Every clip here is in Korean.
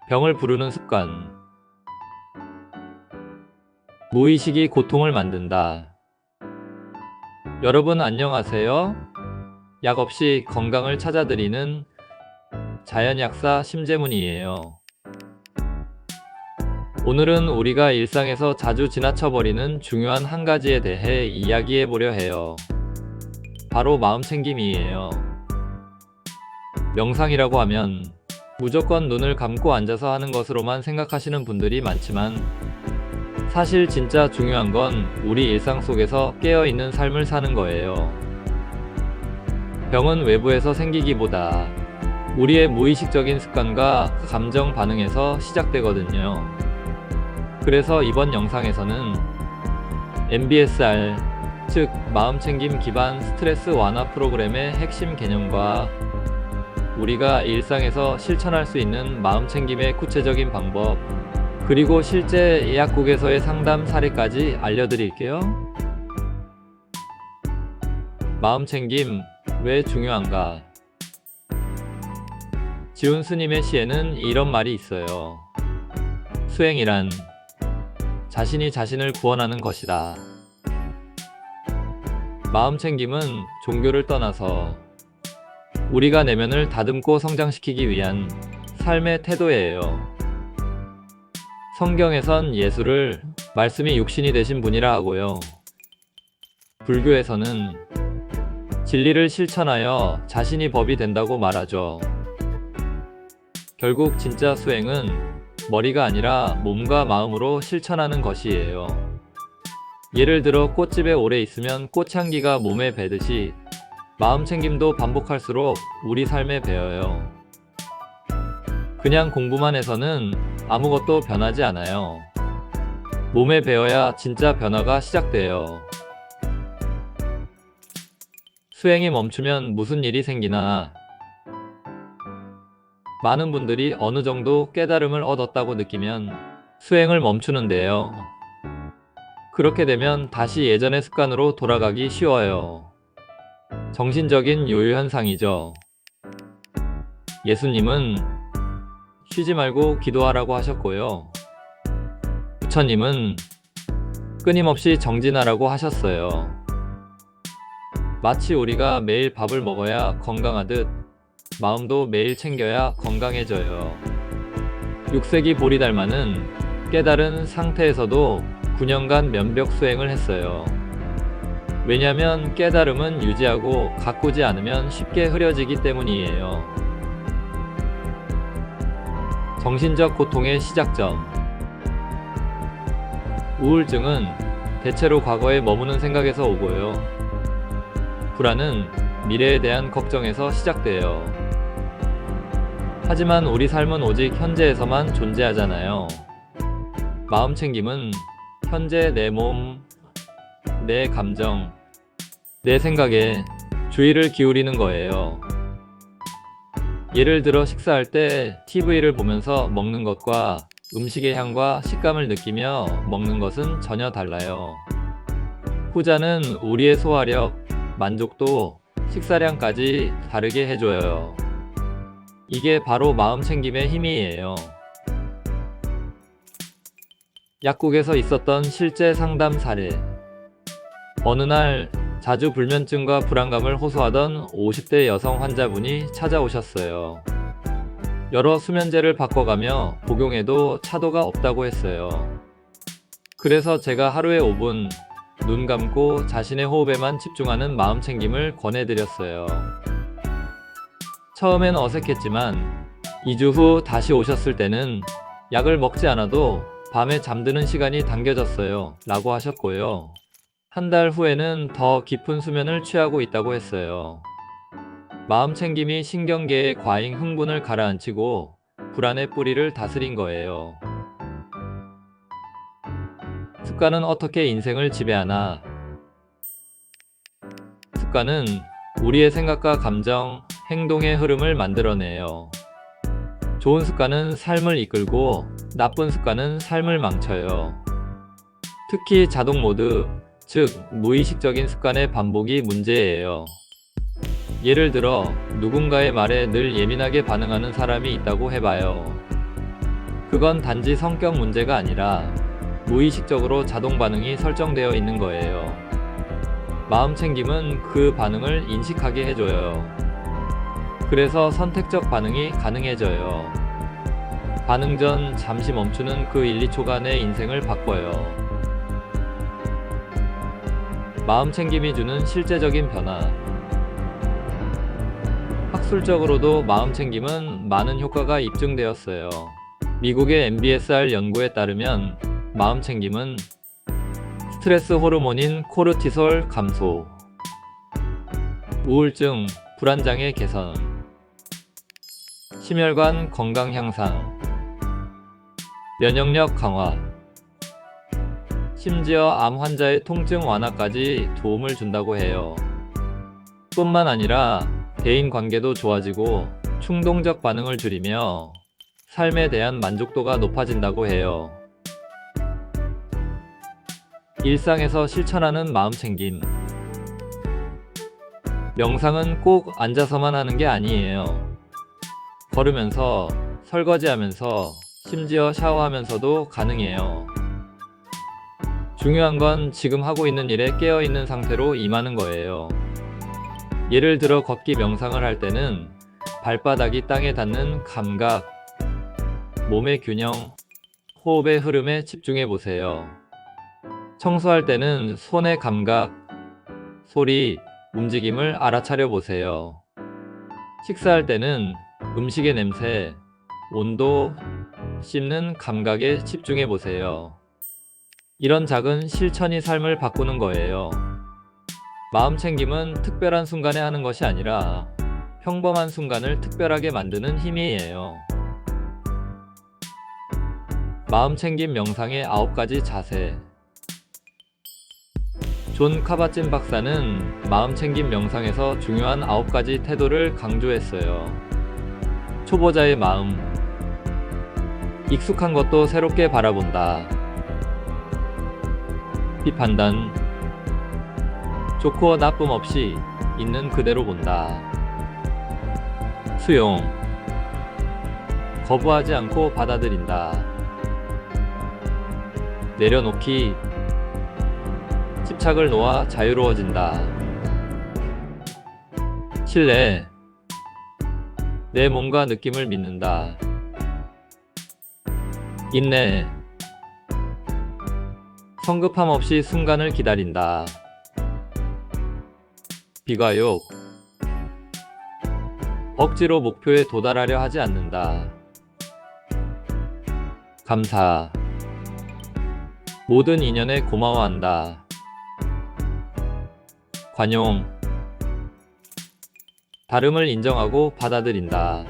병을 부르는 습관. 무의식이 고통을 만든다. 여러분 안녕하세요. 약 없이 건강을 찾아드리는 자연약사 심재문이에요. 오늘은 우리가 일상에서 자주 지나쳐버리는 중요한 한 가지에 대해 이야기해 보려 해요. 바로 마음챙김이에요. 명상이라고 하면 무조건 눈을 감고 앉아서 하는 것으로만 생각하시는 분들이 많지만 사실 진짜 중요한 건 우리 일상 속에서 깨어있는 삶을 사는 거예요. 병은 외부에서 생기기보다 우리의 무의식적인 습관과 감정 반응에서 시작되거든요. 그래서 이번 영상에서는 MBSR, 즉 마음챙김 기반 스트레스 완화 프로그램의 핵심 개념과 우리가 일상에서 실천할 수 있는 마음챙김의 구체적인 방법, 그리고 실제 약국에서의 상담 사례까지 알려드릴게요. 마음챙김 왜 중요한가? 지훈 스님의 시에는 이런 말이 있어요. 수행이란 자신이 자신을 구원하는 것이다. 마음챙김은 종교를 떠나서 우리가 내면을 다듬고 성장시키기 위한 삶의 태도예요. 성경에선 예수를 말씀이 육신이 되신 분이라 하고요. 불교에서는 진리를 실천하여 자신이 법이 된다고 말하죠. 결국 진짜 수행은 머리가 아니라 몸과 마음으로 실천하는 것이에요. 예를 들어 꽃집에 오래 있으면 꽃향기가 몸에 배듯이 마음챙김도 반복할수록 우리 삶에 배어요. 그냥 공부만 해서는 아무것도 변하지 않아요. 몸에 배어야 진짜 변화가 시작돼요. 수행이 멈추면 무슨 일이 생기나? 많은 분들이 어느 정도 깨달음을 얻었다고 느끼면 수행을 멈추는데요. 그렇게 되면 다시 예전의 습관으로 돌아가기 쉬워요. 정신적인 요요 현상이죠. 예수님은 쉬지 말고 기도하라고 하셨고요. 부처님은 끊임없이 정진하라고 하셨어요. 마치 우리가 매일 밥을 먹어야 건강하듯 마음도 매일 챙겨야 건강해져요. 6세기 보리달마는 깨달은 상태에서도 9년간 면벽 수행을 했어요. 왜냐면 깨달음은 유지하고 가꾸지 않으면 쉽게 흐려지기 때문이에요. 정신적 고통의 시작점. 우울증은 대체로 과거에 머무는 생각에서 오고요. 불안은 미래에 대한 걱정에서 시작돼요. 하지만 우리 삶은 오직 현재에서만 존재하잖아요. 마음챙김은 현재 내 몸, 내 감정, 내 생각에 주의를 기울이는 거예요. 예를 들어 식사할 때 TV를 보면서 먹는 것과 음식의 향과 식감을 느끼며 먹는 것은 전혀 달라요. 후자는 우리의 소화력, 만족도, 식사량까지 다르게 해줘요. 이게 바로 마음챙김의 힘이에요. 약국에서 있었던 실제 상담 사례. 어느 날 자주 불면증과 불안감을 호소하던 50대 여성 환자분이 찾아오셨어요. 여러 수면제를 바꿔가며 복용해도 차도가 없다고 했어요. 그래서 제가 하루에 5분 눈 감고 자신의 호흡에만 집중하는 마음챙김을 권해드렸어요. 처음엔 어색했지만 2주 후 다시 오셨을 때는 약을 먹지 않아도 밤에 잠드는 시간이 당겨졌어요 라고 하셨고요. 한 달 후에는 더 깊은 수면을 취하고 있다고 했어요. 마음챙김이 신경계의 과잉 흥분을 가라앉히고 불안의 뿌리를 다스린 거예요. 습관은 어떻게 인생을 지배하나? 습관은 우리의 생각과 감정, 행동의 흐름을 만들어내요. 좋은 습관은 삶을 이끌고 나쁜 습관은 삶을 망쳐요. 특히 자동 모드, 즉 무의식적인 습관의 반복이 문제예요. 예를 들어 누군가의 말에 늘 예민하게 반응하는 사람이 있다고 해봐요. 그건 단지 성격 문제가 아니라 무의식적으로 자동 반응이 설정되어 있는 거예요. 마음 챙김은 그 반응을 인식하게 해줘요. 그래서 선택적 반응이 가능해져요. 반응 전 잠시 멈추는 그 1, 2초가 내 인생을 바꿔요. 마음 챙김이 주는 실제적인 변화. 학술적으로도 마음 챙김은 많은 효과가 입증되었어요. 미국의 MBSR 연구에 따르면 마음 챙김은 스트레스 호르몬인 코르티솔 감소, 우울증, 불안장애 개선, 심혈관 건강 향상, 면역력 강화, 심지어 암 환자의 통증 완화까지 도움을 준다고 해요. 뿐만 아니라 대인 관계도 좋아지고 충동적 반응을 줄이며 삶에 대한 만족도가 높아진다고 해요. 일상에서 실천하는 마음 챙김. 명상은 꼭 앉아서만 하는 게 아니에요. 걸으면서, 설거지하면서, 심지어 샤워하면서도 가능해요. 중요한 건 지금 하고 있는 일에 깨어있는 상태로 임하는 거예요. 예를 들어 걷기 명상을 할 때는 발바닥이 땅에 닿는 감각, 몸의 균형, 호흡의 흐름에 집중해 보세요. 청소할 때는 손의 감각, 소리, 움직임을 알아차려 보세요. 식사할 때는 음식의 냄새, 온도, 씹는 감각에 집중해 보세요. 이런 작은 실천이 삶을 바꾸는 거예요. 마음 챙김은 특별한 순간에 하는 것이 아니라 평범한 순간을 특별하게 만드는 힘이에요. 마음 챙김 명상의 9가지 자세. 존 카바찐 박사는 마음 챙김 명상에서 중요한 9가지 태도를 강조했어요. 초보자의 마음. 익숙한 것도 새롭게 바라본다. 비판단. 좋고 나쁨 없이 있는 그대로 본다. 수용. 거부하지 않고 받아들인다. 내려놓기. 집착을 놓아 자유로워진다. 신뢰. 내 몸과 느낌을 믿는다. 인내. 성급함 없이 순간을 기다린다. 비과욕. 억지로 목표에 도달하려 하지 않는다. 감사. 모든 인연에 고마워한다. 관용. 다름을 인정하고 받아들인다.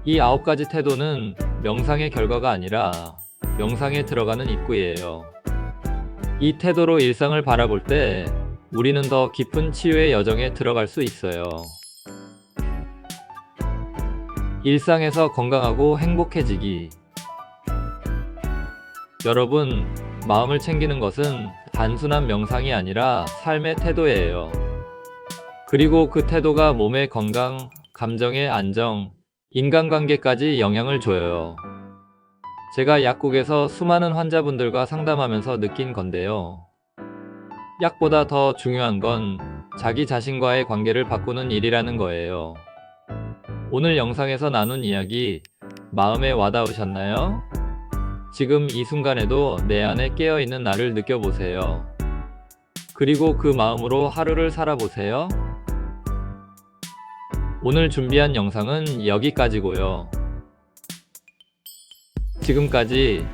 이 9가지 태도는 명상의 결과가 아니라 명상에 들어가는 입구예요. 이 태도로 일상을 바라볼 때 우리는 더 깊은 치유의 여정에 들어갈 수 있어요. 일상에서 건강하고 행복해지기. 여러분, 마음을 챙기는 것은 단순한 명상이 아니라 삶의 태도예요. 그리고 그 태도가 몸의 건강, 감정의 안정, 인간관계까지 영향을 줘요. 제가 약국에서 수많은 환자분들과 상담하면서 느낀 건데요. 약보다 더 중요한 건 자기 자신과의 관계를 바꾸는 일이라는 거예요. 오늘 영상에서 나눈 이야기, 마음에 와닿으셨나요? 지금 이 순간에도 내 안에 깨어있는 나를 느껴보세요. 그리고 그 마음으로 하루를 살아보세요. 오늘 준비한 영상은 여기까지고요. 지금까지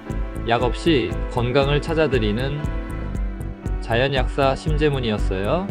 약 없이 건강을 찾아드리는 자연약사 심재문이었어요.